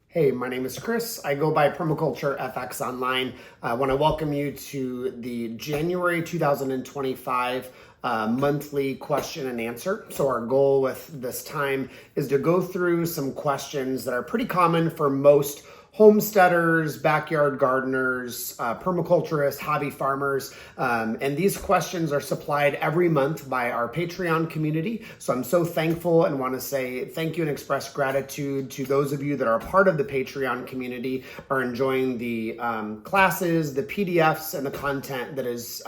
Hey, my name is Chris. I go by Permaculture FX Online. I want to welcome you to the January 2025 monthly question and answer. So our goal with this time is to go through some questions that are pretty common for most homesteaders, backyard gardeners, permaculturists, hobby farmers. And these questions are supplied every month by our Patreon community. So I'm so thankful and want to say thank you and express gratitude to those of you that are part of the Patreon community, are enjoying the classes, the PDFs, and the content that is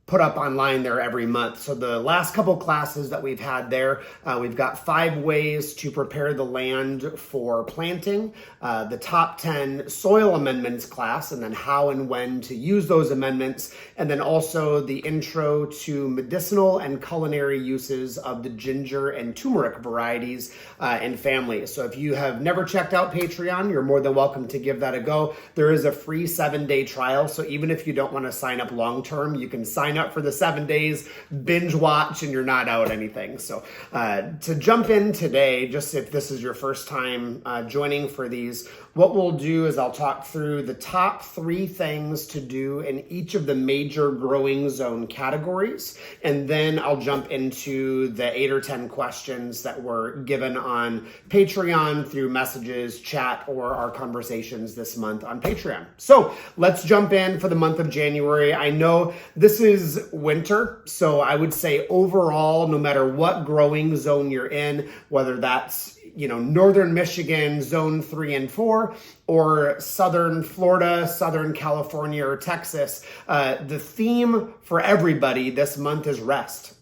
put up online there every month. So the last couple classes that we've had there, we've got 5 ways to prepare the land for planting, the top 10 soil amendments class, and then how and when to use those amendments, and then also the intro to medicinal and culinary uses of the ginger and turmeric varieties and families. So if you have never checked out Patreon, you're more than welcome to give that a go. There is a free 7-day trial, so even if you don't want to sign up long-term, you can sign up for the 7 days, binge watch, and you're not out anything. So to jump in today, just if this is your first time joining for these, what we'll do is I'll talk through the top 3 things to do in each of the major growing zone categories, and then I'll jump into the 8 or 10 questions that were given on Patreon through messages, chat, or our conversations this month on Patreon. So let's jump in for the month of January. I know this is winter, so I would say overall, no matter what growing zone you're in, whether that's northern Michigan, zone 3 and 4, or southern Florida, southern California, or Texas, the theme for everybody this month is rest.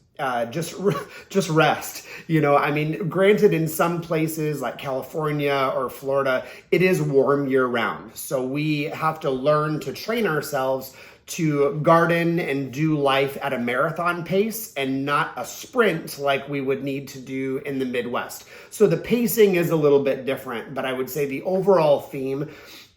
Just rest. Granted, in some places like California or Florida, it is warm year round. So we have to learn to train ourselves to garden and do life at a marathon pace and not a sprint like we would need to do in the Midwest. So the pacing is a little bit different, but I would say the overall theme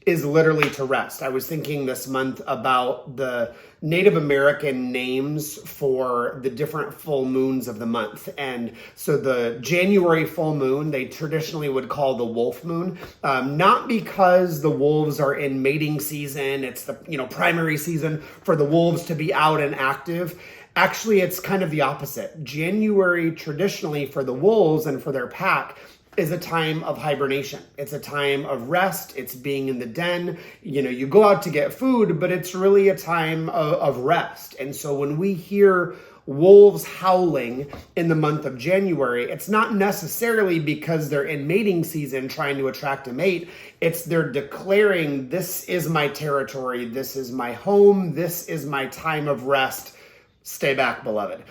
is literally to rest. I was thinking this month about the Native American names for the different full moons of the month. And so the January full moon, they traditionally would call the wolf moon, not because the wolves are in mating season. It's the primary season for the wolves to be out and active. Actually, it's kind of the opposite. January traditionally for the wolves and for their pack is a time of hibernation. It's a time of rest. It's being in the den. You go out to get food, but it's really a time of rest. And so when we hear wolves howling in the month of January, it's not necessarily because they're in mating season trying to attract a mate. It's they're declaring, this is my territory. This is my home. This is my time of rest. Stay back, beloved.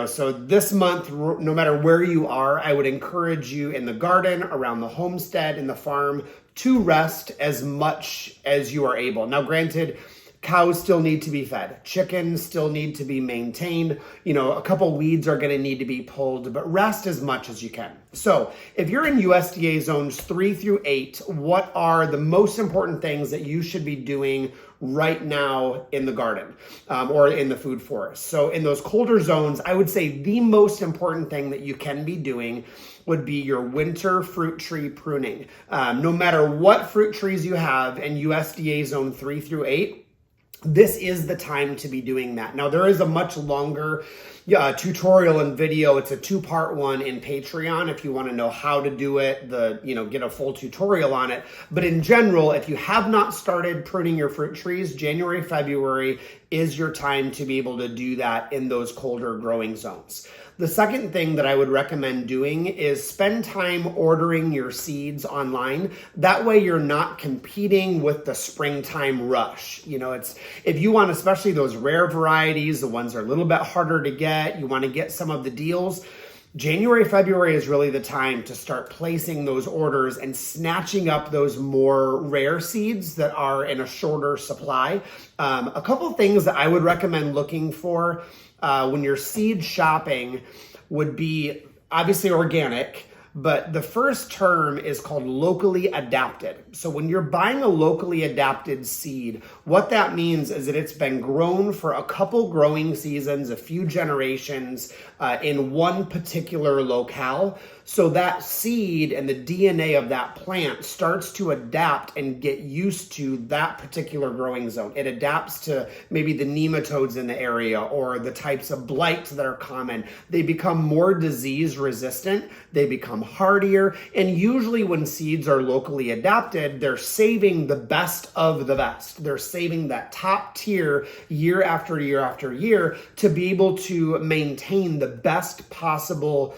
So this month, no matter where you are, I would encourage you in the garden, around the homestead, in the farm, to rest as much as you are able. Now, granted, cows still need to be fed. Chickens still need to be maintained. A couple weeds are going to need to be pulled, but rest as much as you can. So if you're in USDA zones 3 through 8, what are the most important things that you should be doing right now in the garden or in the food forest? So in those colder zones, I would say the most important thing that you can be doing would be your winter fruit tree pruning. No matter what fruit trees you have in USDA zone 3 through 8, this is the time to be doing that. Now, there is a much longer tutorial and video. It's a 2-part one in Patreon if you want to know how to do it, get a full tutorial on it. But in general, if you have not started pruning your fruit trees, January, February is your time to be able to do that in those colder growing zones. The second thing that I would recommend doing is spend time ordering your seeds online. That way you're not competing with the springtime rush. It's if you want, especially those rare varieties, the ones that are a little bit harder to get, you want to get some of the deals. January, February is really the time to start placing those orders and snatching up those more rare seeds that are in a shorter supply. A couple things that I would recommend looking for when you're seed shopping would be obviously organic, but the first term is called locally adapted. So when you're buying a locally adapted seed, what that means is that it's been grown for a couple growing seasons, a few generations in one particular locale. So that seed and the DNA of that plant starts to adapt and get used to that particular growing zone. It adapts to maybe the nematodes in the area or the types of blights that are common. They become more disease resistant, they become hardier, and usually when seeds are locally adapted, they're saving the best of the best. They're saving that top tier year after year after year to be able to maintain the best possible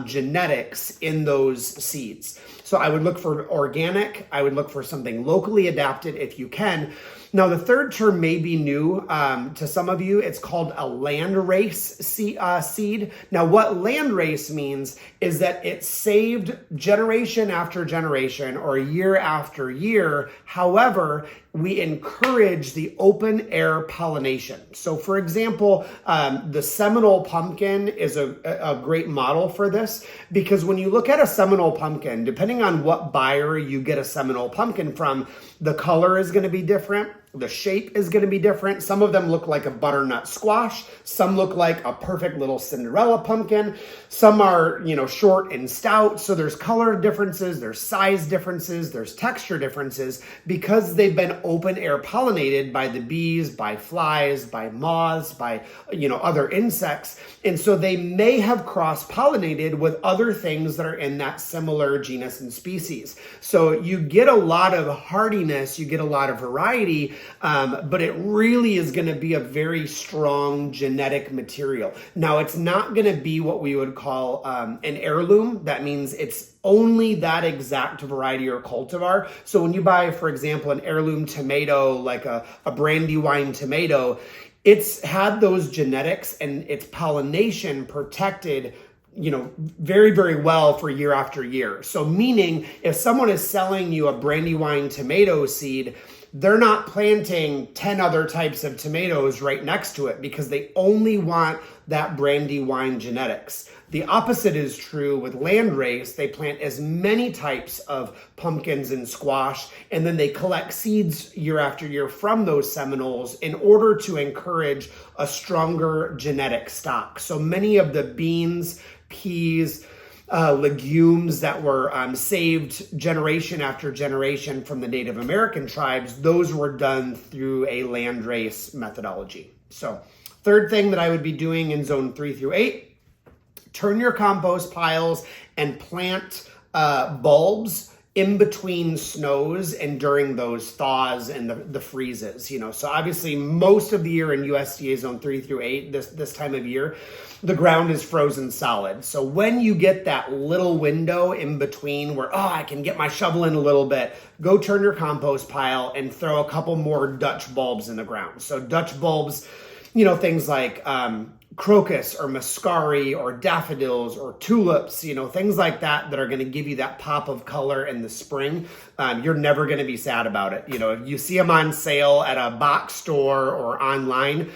genetics in those seeds. So I would look for organic. I would look for something locally adapted if you can. Now, the third term may be new to some of you. It's called a landrace seed. Now, what landrace means is that it's saved generation after generation or year after year. However, we encourage the open air pollination. So for example, the Seminole pumpkin is a great model for this, because when you look at a Seminole pumpkin, depending on what buyer you get a Seminole pumpkin from, the color is going to be different. The shape is going to be different. Some of them look like a butternut squash. Some look like a perfect little Cinderella pumpkin. Some are, short and stout. So there's color differences, there's size differences, there's texture differences because they've been open air pollinated by the bees, by flies, by moths, by, other insects. And so they may have cross-pollinated with other things that are in that similar genus and species. So you get a lot of hardiness, you get a lot of variety, but it really is going to be a very strong genetic material. Now, it's not going to be what we would call an heirloom. That means it's only that exact variety or cultivar. So when you buy, for example, an heirloom tomato, like a Brandywine tomato, it's had those genetics and its pollination protected very, very well for year after year. So meaning if someone is selling you a Brandywine tomato seed, they're not planting 10 other types of tomatoes right next to it because they only want that Brandywine genetics. The opposite is true with landrace. They plant as many types of pumpkins and squash, and then they collect seeds year after year from those Seminoles in order to encourage a stronger genetic stock. So many of the beans, peas, legumes that were saved generation after generation from the Native American tribes, those were done through a landrace methodology. So third thing that I would be doing in zone 3 through 8, turn your compost piles and plant bulbs in between snows and during those thaws and the freezes, So obviously most of the year in USDA zone 3 through 8, this time of year, the ground is frozen solid. So when you get that little window in between where, I can get my shovel in a little bit, go turn your compost pile and throw a couple more Dutch bulbs in the ground. So Dutch bulbs, things like crocus or muscari or daffodils or tulips, things like that are going to give you that pop of color in the spring. You're never going to be sad about it. If you see them on sale at a box store or online,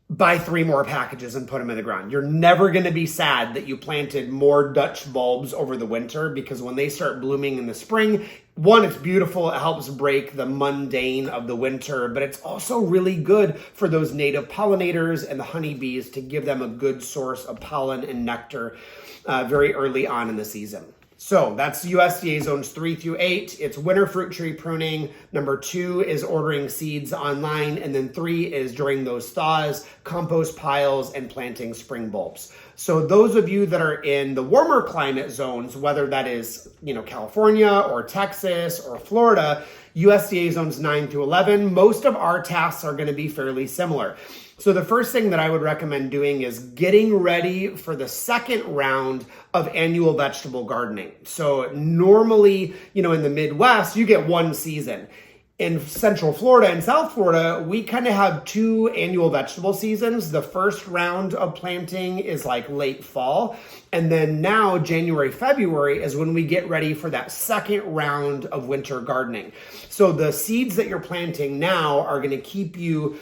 buy 3 more packages and put them in the ground. You're never going to be sad that you planted more Dutch bulbs over the winter, because when they start blooming in the spring, one, it's beautiful. It helps break the mundane of the winter, but it's also really good for those native pollinators and the honeybees to give them a good source of pollen and nectar very early on in the season. So that's USDA zones 3 through 8. It's winter fruit tree pruning. Number 2 is ordering seeds online. And then 3 is during those thaws, compost piles, and planting spring bulbs. So those of you that are in the warmer climate zones, whether that is, California or Texas or Florida, USDA zones 9 through 11, most of our tasks are going to be fairly similar. So the first thing that I would recommend doing is getting ready for the second round of annual vegetable gardening. So normally, in the Midwest, you get one season. In Central Florida and South Florida, we kind of have 2 annual vegetable seasons. The first round of planting is like late fall. And then now January, February is when we get ready for that second round of winter gardening. So the seeds that you're planting now are going to keep you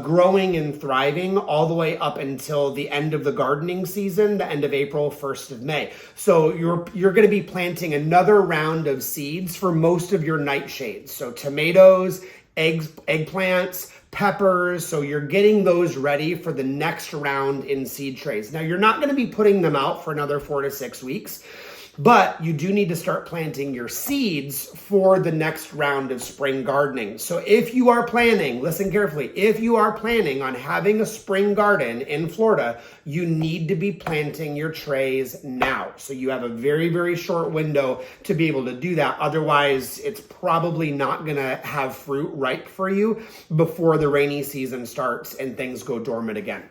growing and thriving all the way up until the end of the gardening season, the end of April, 1st of May. So you're going to be planting another round of seeds for most of your nightshades. So tomatoes, eggplants, peppers. So you're getting those ready for the next round in seed trays. Now you're not going to be putting them out for another 4 to 6 weeks. But you do need to start planting your seeds for the next round of spring gardening. So if you are planning, listen carefully, if you are planning on having a spring garden in Florida, you need to be planting your trays now. So you have a very, very short window to be able to do that. Otherwise, it's probably not going to have fruit ripe for you before the rainy season starts and things go dormant again.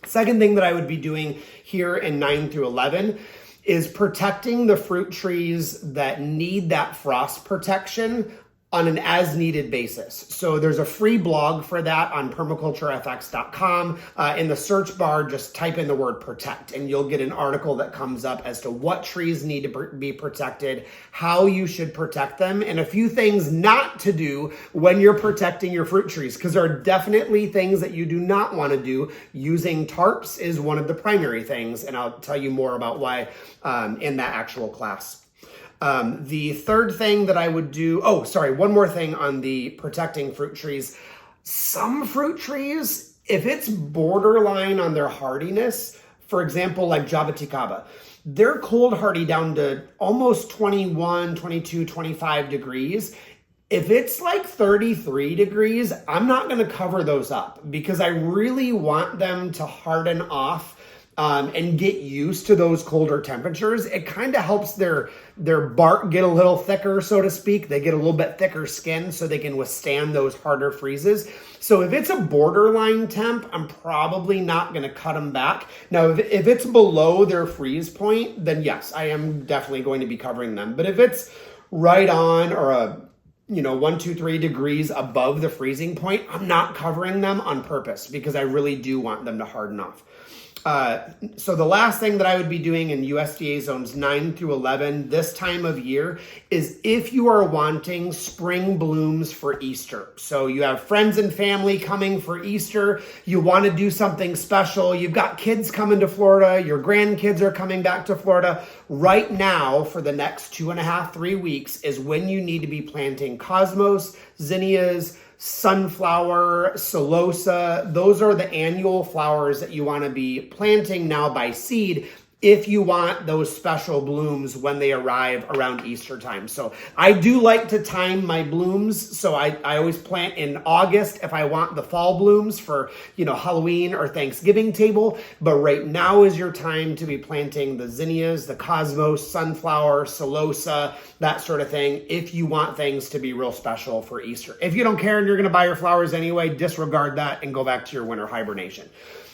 Second thing that I would be doing here in 9 through 11 is protecting the fruit trees that need that frost protection on an as-needed basis. So there's a free blog for that on permaculturefx.com. In the search bar, just type in the word protect, and you'll get an article that comes up as to what trees need to be protected, how you should protect them, and a few things not to do when you're protecting your fruit trees, because there are definitely things that you do not want to do. Using tarps is one of the primary things, and I'll tell you more about why in that actual class. The third thing that I would do, one more thing on the protecting fruit trees. Some fruit trees, if it's borderline on their hardiness, for example, like Jabuticaba, they're cold hardy down to almost 21, 22, 25 degrees. If it's like 33 degrees, I'm not going to cover those up because I really want them to harden off and get used to those colder temperatures. It kind of helps their bark get a little thicker, so to speak. They get a little bit thicker skin so they can withstand those harder freezes. So if it's a borderline temp, I'm probably not going to cut them back. Now, if it's below their freeze point, then yes, I am definitely going to be covering them. But if it's right on or 1, 2, 3 degrees above the freezing point, I'm not covering them on purpose because I really do want them to harden off. So the last thing that I would be doing in USDA zones 9 through 11 this time of year is if you are wanting spring blooms for Easter. So you have friends and family coming for Easter. You want to do something special. You've got kids coming to Florida. Your grandkids are coming back to Florida. Right now, for the next 2.5, 3 weeks is when you need to be planting cosmos, zinnias, sunflower, celosa. Those are the annual flowers that you want to be planting now by seed if you want those special blooms when they arrive around Easter time. So I do like to time my blooms. So I always plant in August if I want the fall blooms for, Halloween or Thanksgiving table. But right now is your time to be planting the zinnias, the cosmos, sunflower, celosa, that sort of thing, if you want things to be real special for Easter. If you don't care and you're going to buy your flowers anyway, disregard that and go back to your winter hibernation.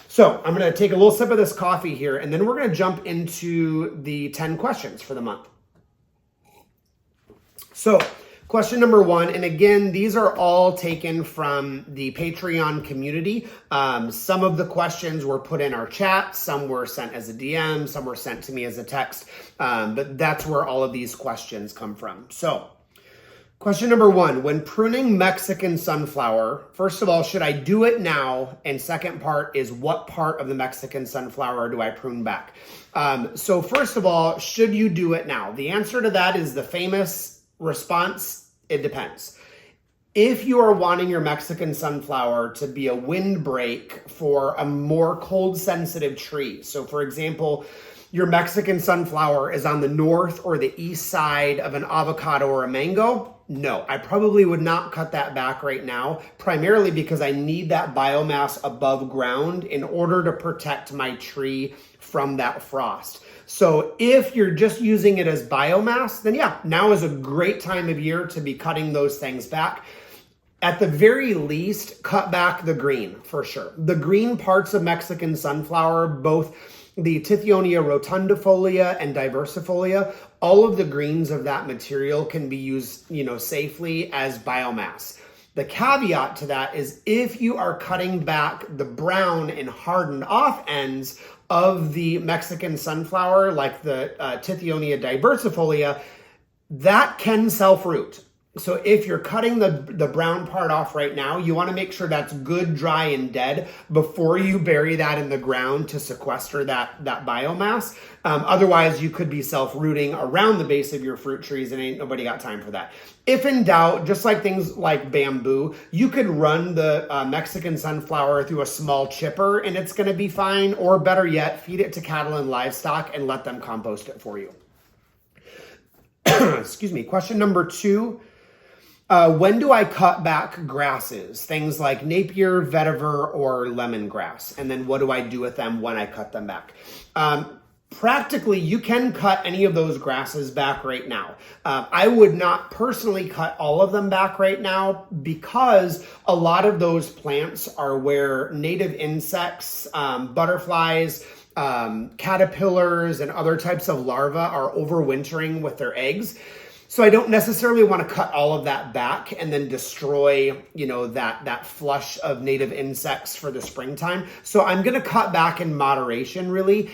So I'm going to take a little sip of this coffee here, and then we're going to jump into the 10 questions for the month. So question number 1, and again, these are all taken from the Patreon community. Some of the questions were put in our chat, some were sent as a DM, some were sent to me as a text, but that's where all of these questions come from. So question number 1, when pruning Mexican sunflower, first of all, should I do it now? And second part is, what part of the Mexican sunflower do I prune back? So first of all, should you do it now? The answer to that is the famous response, it depends. If you are wanting your Mexican sunflower to be a windbreak for a more cold sensitive tree, so for example, your Mexican sunflower is on the north or the east side of an avocado or a mango, no, I probably would not cut that back right now, primarily because I need that biomass above ground in order to protect my tree from that frost. So if you're just using it as biomass, then yeah, now is a great time of year to be cutting those things back. At the very least, cut back the green for sure. The green parts of Mexican sunflower, both the Tithionia rotundifolia and diversifolia, all of the greens of that material can be used, safely as biomass. The caveat to that is if you are cutting back the brown and hardened off ends of the Mexican sunflower, like the Tithionia diversifolia, that can self-root. So if you're cutting the brown part off right now, you want to make sure that's good, dry, and dead before you bury that in the ground to sequester that biomass. Otherwise, you could be self-rooting around the base of your fruit trees, and ain't nobody got time for that. If in doubt, just like things like bamboo, you could run the Mexican sunflower through a small chipper and it's going to be fine. Or better yet, feed it to cattle and livestock and let them compost it for you. Excuse me. Question number 2. When do I cut back grasses? Things like Napier, vetiver, or lemongrass. And then what do I do with them when I cut them back? Practically, you can cut any of those grasses back right now. I would not personally cut all of them back right now because a lot of those plants are where native insects, butterflies, caterpillars, and other types of larvae are overwintering with their eggs. So I don't necessarily want to cut all of that back and then destroy, that flush of native insects for the springtime. So I'm going to cut back in moderation, really.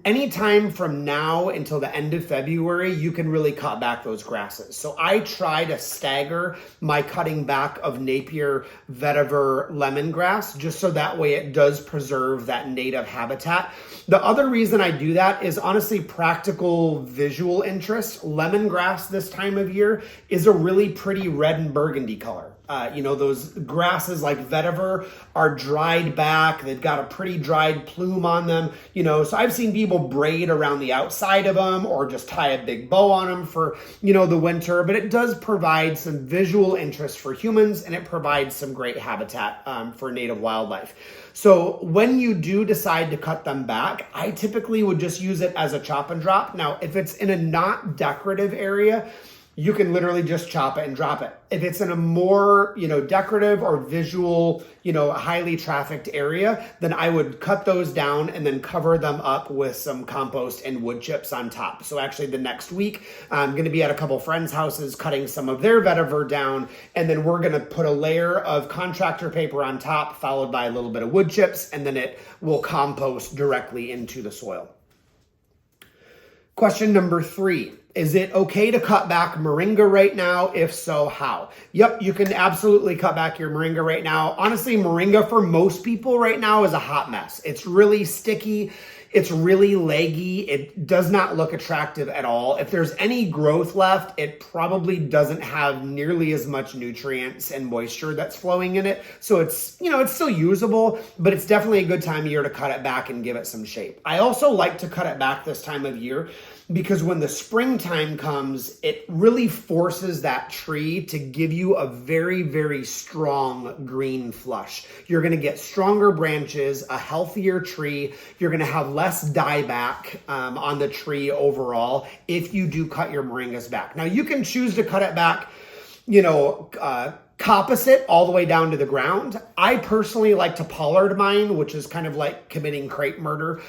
Anytime from now until the end of February, you can really cut back those grasses. So I try to stagger my cutting back of Napier, vetiver, lemongrass, just so that way it does preserve that native habitat. The other reason I do that is honestly practical visual interest. Lemongrass this time of year is a really pretty red and burgundy color. Those grasses like vetiver are dried back. They've got a pretty dried plume on them. So I've seen people braid around the outside of them or just tie a big bow on them for, the winter. But it does provide some visual interest for humans, and it provides some great habitat for native wildlife. So when you do decide to cut them back, I typically would just use it as a chop and drop. Now, if it's in a not decorative area, you can literally just chop it and drop it. If it's in a more, decorative or visual, highly trafficked area, then I would cut those down and then cover them up with some compost and wood chips on top. So actually the next week, I'm going to be at a couple friends' houses cutting some of their vetiver down, and then we're going to put a layer of contractor paper on top, followed by a little bit of wood chips, and then it will compost directly into the soil. Question number 3. Is it okay to cut back moringa right now? If so, how? Yep, you can absolutely cut back your moringa right now. Honestly, moringa for most people right now is a hot mess. It's really sticky. It's really leggy. It does not look attractive at all. If there's any growth left, it probably doesn't have nearly as much nutrients and moisture that's flowing in it. So it's, it's still usable, but it's definitely a good time of year to cut it back and give it some shape. I also like to cut it back this time of year because when the springtime comes, it really forces that tree to give you a very, very strong green flush. You're going to get stronger branches, a healthier tree. You're going to have less dieback on the tree overall if you do cut your moringas back. Now, you can choose to cut it back, coppice it all the way down to the ground. I personally like to pollard mine, which is kind of like committing crepe murder.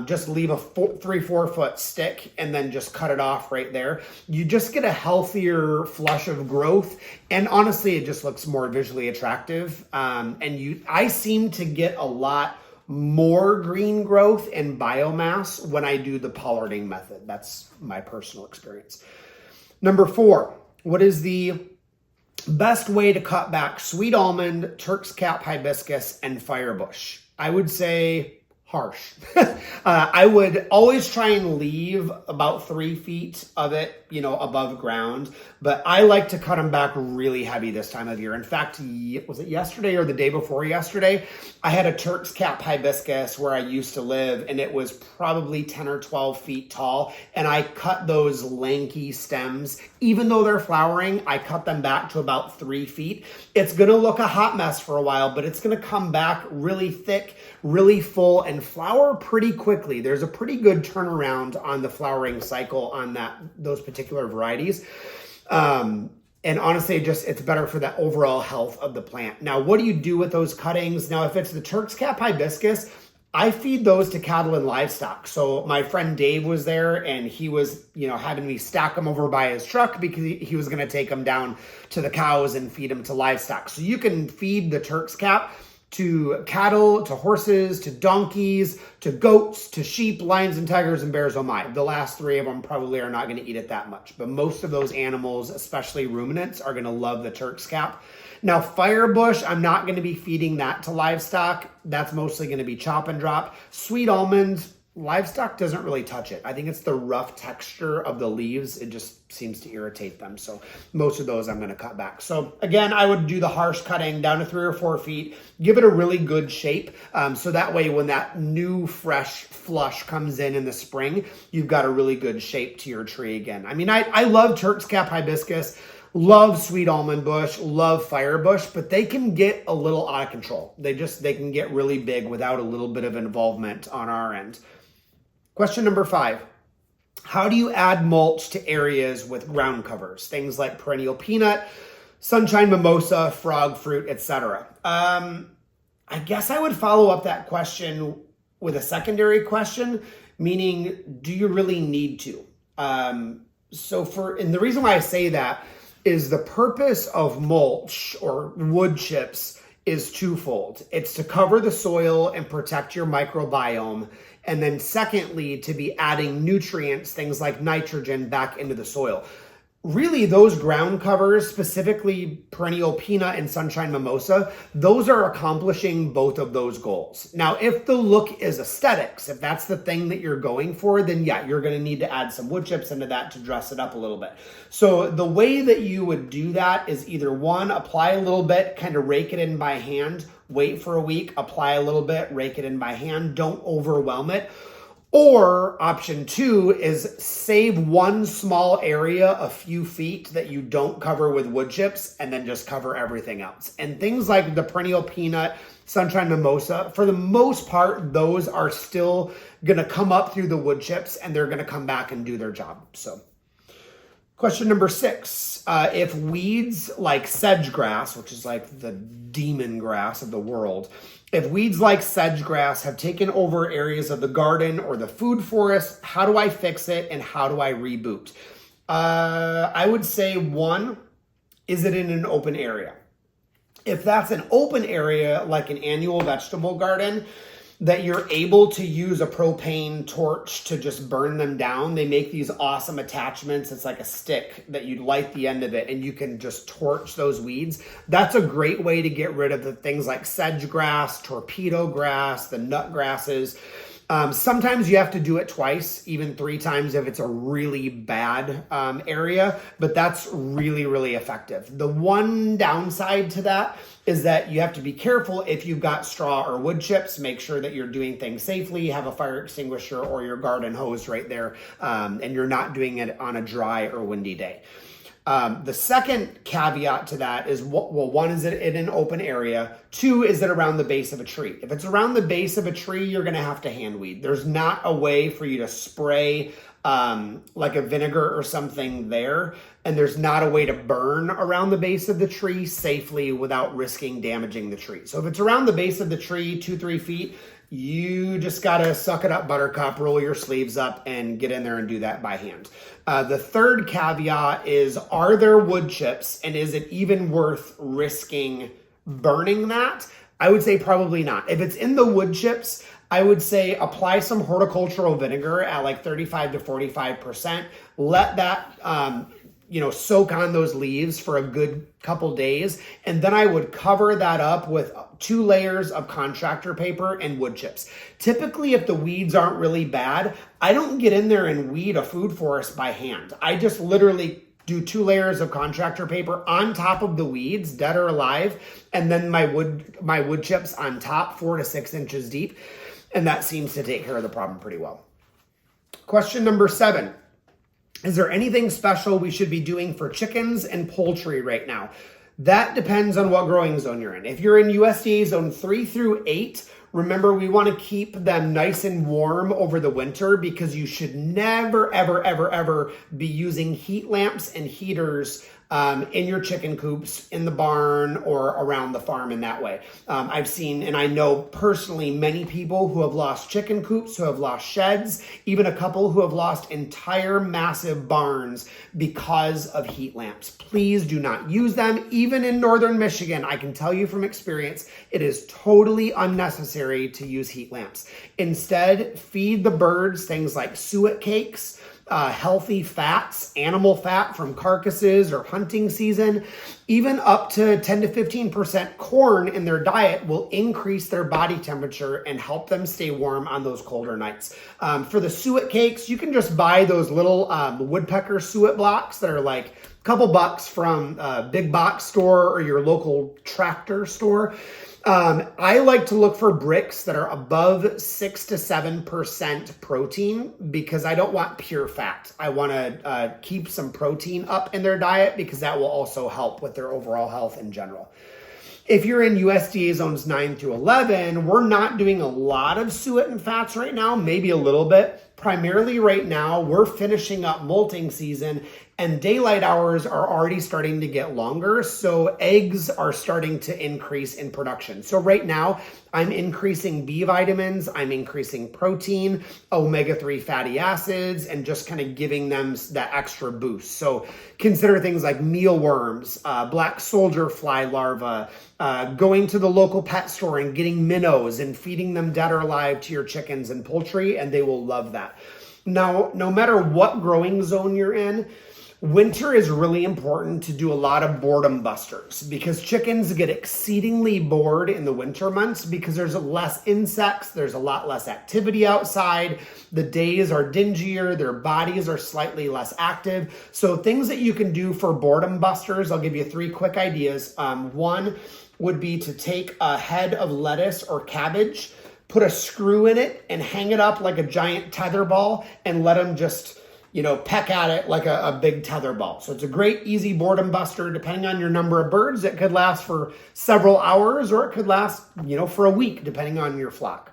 Just leave a 3-4 foot stick and then just cut it off right there. You just get a healthier flush of growth, and honestly, it just looks more visually attractive. I seem to get a lot more green growth and biomass when I do the pollarding method. That's my personal experience. Number 4, what is the best way to cut back sweet almond, Turk's cap hibiscus, and firebush? I would say harsh. I would always try and leave about 3 feet of it, above ground, but I like to cut them back really heavy this time of year. In fact, was it yesterday or the day before yesterday? I had a Turk's cap hibiscus where I used to live, and it was probably 10 or 12 feet tall, and I cut those lanky stems. Even though they're flowering, I cut them back to about 3 feet. It's going to look a hot mess for a while, but it's going to come back really thick, really full, and flower pretty quickly. There's a pretty good turnaround on the flowering cycle on those particular varieties. And honestly, it's better for the overall health of the plant. Now, what do you do with those cuttings? Now, if it's the Turk's cap hibiscus, I feed those to cattle and livestock. So my friend Dave was there, and he was, having me stack them over by his truck because he was going to take them down to the cows and feed them to livestock. So you can feed the Turk's cap to cattle, to horses, to donkeys, to goats, to sheep, lions and tigers, and bears, oh my. The last three of them probably are not going to eat it that much, but most of those animals, especially ruminants, are going to love the Turk's Cap. Now, firebush, I'm not going to be feeding that to livestock. That's mostly going to be chop and drop. Sweet almonds, livestock doesn't really touch it. I think it's the rough texture of the leaves. It just seems to irritate them. So most of those I'm going to cut back. So again, I would do the harsh cutting down to 3 or 4 feet, give it a really good shape. So that way, when that new fresh flush comes in the spring, you've got a really good shape to your tree again. I mean, I love Turk's Cap hibiscus, love sweet almond bush, love firebush, but they can get a little out of control. They can get really big without a little bit of involvement on our end. Question number 5, how do you add mulch to areas with ground covers? Things like perennial peanut, sunshine mimosa, frog fruit, etc. I guess I would follow up that question with a secondary question, meaning, do you really need to? And the reason why I say that is the purpose of mulch or wood chips is twofold. It's to cover the soil and protect your microbiome. And then secondly, to be adding nutrients, things like nitrogen, back into the soil. Really, those ground covers, specifically perennial peanut and sunshine mimosa, those are accomplishing both of those goals. Now, if the look is aesthetics, if that's the thing that you're going for, then yeah, you're going to need to add some wood chips into that to dress it up a little bit. So the way that you would do that is either one, apply a little bit, kind of rake it in by hand, wait for a week, apply a little bit, rake it in by hand, don't overwhelm it. Or option 2 is save one small area a few feet that you don't cover with wood chips and then just cover everything else. And things like the perennial peanut, sunshine mimosa, for the most part, those are still going to come up through the wood chips and they're going to come back and do their job. So question number 6, if weeds like sedge grass, which is like the demon grass of the world, if weeds like sedge grass have taken over areas of the garden or the food forest, how do I fix it and how do I reboot? I would say 1, is it in an open area? If that's an open area, like an annual vegetable garden, that you're able to use a propane torch to just burn them down. They make these awesome attachments. It's like a stick that you light the end of it and you can just torch those weeds. That's a great way to get rid of the things like sedge grass, torpedo grass, the nut grasses. Sometimes you have to do it twice, even 3 times if it's a really bad area, but that's really, really effective. The one downside to that is that you have to be careful if you've got straw or wood chips. Make sure that you're doing things safely, have a fire extinguisher or your garden hose right there, and you're not doing it on a dry or windy day. The second caveat to that is, well, 1, is it in an open area? 2, is it around the base of a tree? If it's around the base of a tree, you're going to have to hand weed. There's not a way for you to spray like a vinegar or something there. And there's not a way to burn around the base of the tree safely without risking damaging the tree. So if it's around the base of the tree, 2-3 feet, you just got to suck it up, buttercup, roll your sleeves up and get in there and do that by hand. The third caveat is, are there wood chips and is it even worth risking burning that? I would say probably not. If it's in the wood chips, I would say apply some horticultural vinegar at like 35 to 45%. Let that soak on those leaves for a good couple days. And then I would cover that up with 2 layers of contractor paper and wood chips. Typically, if the weeds aren't really bad, I don't get in there and weed a food forest by hand. I just literally do 2 layers of contractor paper on top of the weeds, dead or alive, and then my wood chips on top, 4 to 6 inches deep. And that seems to take care of the problem pretty well. Question number 7. Is there anything special we should be doing for chickens and poultry right now? That depends on what growing zone you're in. If you're in USDA zone 3 through 8, remember we want to keep them nice and warm over the winter because you should never, ever, ever, ever be using heat lamps and heaters in your chicken coops, in the barn, or around the farm in that way. I've seen, and I know personally, many people who have lost chicken coops, who have lost sheds, even a couple who have lost entire massive barns because of heat lamps. Please do not use them. Even in northern Michigan, I can tell you from experience, it is totally unnecessary to use heat lamps. Instead, feed the birds things like suet cakes, healthy fats, animal fat from carcasses or hunting season. Even up to 10 to 15% corn in their diet will increase their body temperature and help them stay warm on those colder nights. For the suet cakes, you can just buy those little woodpecker suet blocks that are like a couple bucks from a big box store or your local tractor store. I like to look for bricks that are above 6 to 7% protein because I don't want pure fat. I want to keep some protein up in their diet because that will also help with their overall health in general. If you're in USDA zones 9 through 11, we're not doing a lot of suet and fats right now, maybe a little bit. Primarily right now, we're finishing up molting season and daylight hours are already starting to get longer. So eggs are starting to increase in production. So right now, I'm increasing B vitamins, I'm increasing protein, omega-3 fatty acids, and just kind of giving them that extra boost. So consider things like mealworms, black soldier fly larvae, going to the local pet store and getting minnows and feeding them dead or alive to your chickens and poultry, and they will love that. Now, no matter what growing zone you're in, winter is really important to do a lot of boredom busters because chickens get exceedingly bored in the winter months because there's less insects, there's a lot less activity outside, the days are dingier, their bodies are slightly less active. So things that you can do for boredom busters, I'll give you 3 quick ideas. One would be to take a head of lettuce or cabbage, put a screw in it and hang it up like a giant tether ball and let them just peck at it like a big tether ball. So it's a great, easy boredom buster. Depending on your number of birds, it could last for several hours or it could last, for a week, depending on your flock.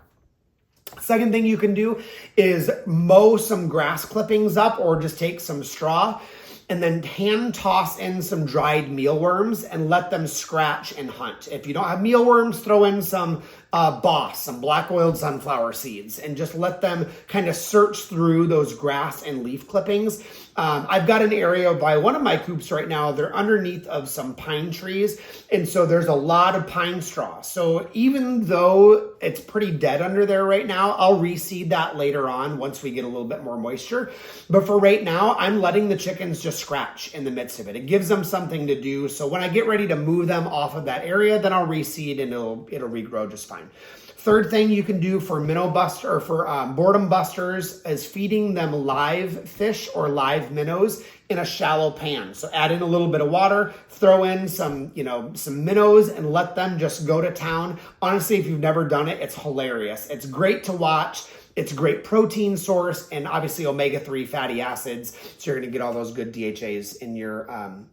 Second thing you can do is mow some grass clippings up or just take some straw and then hand toss in some dried mealworms and let them scratch and hunt. If you don't have mealworms, throw in some Boss, some black oiled sunflower seeds, and just let them kind of search through those grass and leaf clippings. I've got an area by one of my coops right now. They're underneath of some pine trees, and so there's a lot of pine straw. So even though it's pretty dead under there right now, I'll reseed that later on once we get a little bit more moisture. But for right now, I'm letting the chickens just scratch in the midst of it. It gives them something to do. So when I get ready to move them off of that area, then I'll reseed and it'll regrow just fine. Third thing you can do for boredom busters is feeding them live fish or live minnows in a shallow pan. So add in a little bit of water, throw in some minnows and let them just go to town. Honestly, if you've never done it, it's hilarious. It's great to watch. It's a great protein source and obviously omega-3 fatty acids. So you're going to get all those good DHAs in your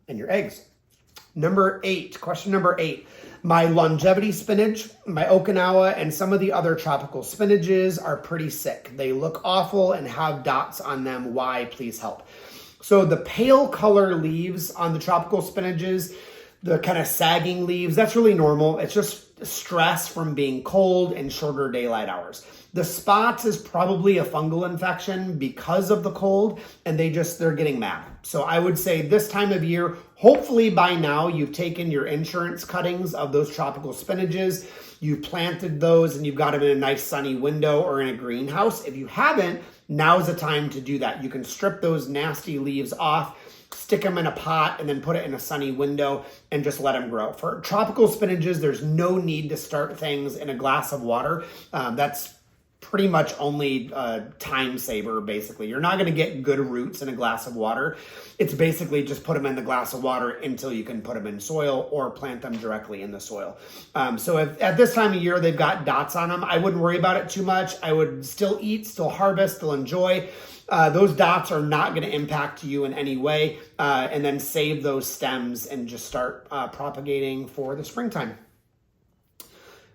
eggs. Question number 8. My longevity spinach, my Okinawa, and some of the other tropical spinaches are pretty sick. They look awful and have dots on them. Why? Please help. So the pale color leaves on the tropical spinaches, the kind of sagging leaves, that's really normal. It's just stress from being cold and shorter daylight hours. The spots is probably a fungal infection because of the cold, and they're getting mad. So I would say this time of year, hopefully by now you've taken your insurance cuttings of those tropical spinaches, you've planted those, and you've got them in a nice sunny window or in a greenhouse. If you haven't, now's the time to do that. You can strip those nasty leaves off, stick them in a pot, and then put it in a sunny window and just let them grow. For tropical spinaches, there's no need to start things in a glass of water. That's pretty much only a time saver, basically. You're not going to get good roots in a glass of water. It's basically just put them in the glass of water until you can put them in soil or plant them directly in the soil. So if at this time of year they've got dots on them, I wouldn't worry about it too much. I would still eat, still harvest, still enjoy. Those dots are not going to impact you in any way. And then save those stems and just start propagating for the springtime.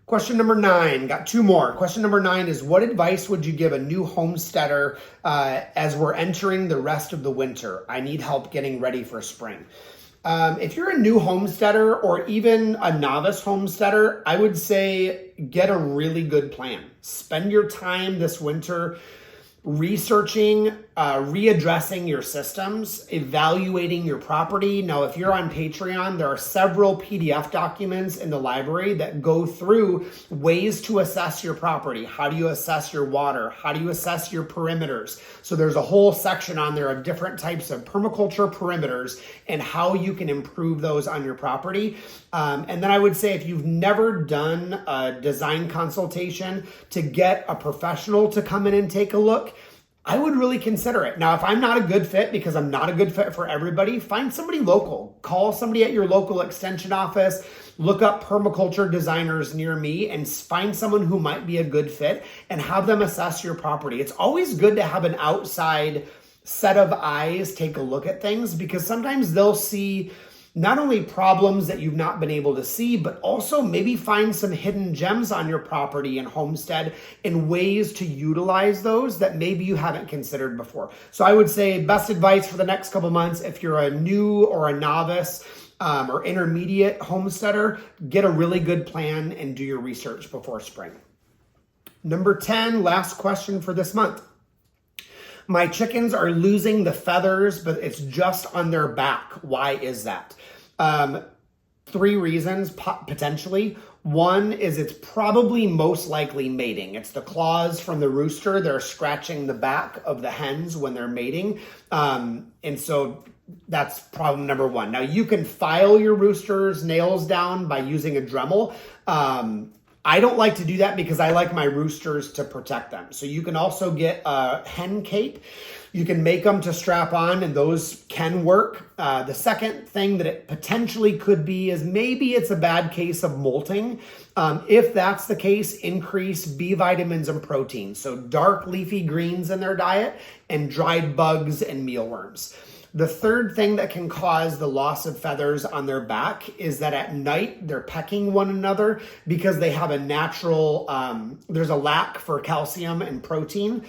Question number 9, got 2 more. Question number 9 is, what advice would you give a new homesteader as we're entering the rest of the winter? I need help getting ready for spring. If you're a new homesteader or even a novice homesteader, I would say get a really good plan. Spend your time this winter researching, readdressing your systems, evaluating your property. Now, if you're on Patreon, there are several PDF documents in the library that go through ways to assess your property. How do you assess your water? How do you assess your perimeters? So there's a whole section on there of different types of permaculture perimeters and how you can improve those on your property. And then I would say if you've never done a design consultation to get a professional to come in and take a look, I would really consider it. Now, if I'm not a good fit, because I'm not a good fit for everybody, find somebody local. Call somebody at your local extension office, look up permaculture designers near me and find someone who might be a good fit and have them assess your property. It's always good to have an outside set of eyes take a look at things, because sometimes they'll see not only problems that you've not been able to see, but also maybe find some hidden gems on your property and homestead and ways to utilize those that maybe you haven't considered before. So I would say best advice for the next couple months, if you're a new or a novice or intermediate homesteader, get a really good plan and do your research before spring. Number 10, last question for this month. My chickens are losing the feathers, but it's just on their back. Why is that? 3 reasons, potentially. One is it's probably most likely mating. It's the claws from the rooster. They're scratching the back of the hens when they're mating. And so that's problem number 1. Now, you can file your rooster's nails down by using a Dremel. I don't like to do that because I like my roosters to protect them. So you can also get a hen cape. You can make them to strap on, and those can work. The second thing that it potentially could be is maybe it's a bad case of molting. If that's the case, increase B vitamins and protein. So dark leafy greens in their diet and dried bugs and mealworms. The third thing that can cause the loss of feathers on their back is that at night they're pecking one another because they have a natural, there's a lack for calcium and protein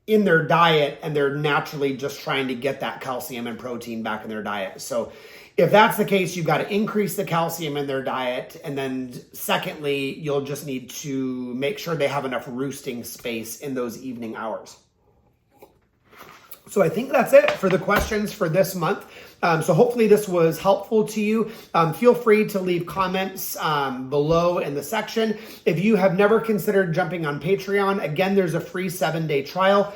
in their diet, and they're naturally just trying to get that calcium and protein back in their diet. So if that's the case, you've got to increase the calcium in their diet. And then secondly, you'll just need to make sure they have enough roosting space in those evening hours. So I think that's it for the questions for this month. So hopefully this was helpful to you. Feel free to leave comments below in the section. If you have never considered jumping on Patreon, again, there's a free 7-day trial.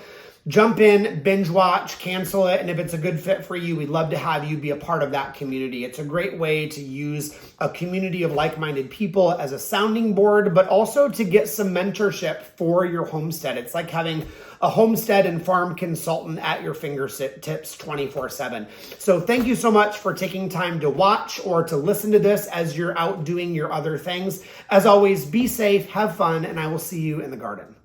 Jump in, binge watch, cancel it, and if it's a good fit for you, we'd love to have you be a part of that community. It's a great way to use a community of like-minded people as a sounding board, but also to get some mentorship for your homestead. It's like having a homestead and farm consultant at your fingertips 24/7. So thank you so much for taking time to watch or to listen to this as you're out doing your other things. As always, be safe, have fun, and I will see you in the garden.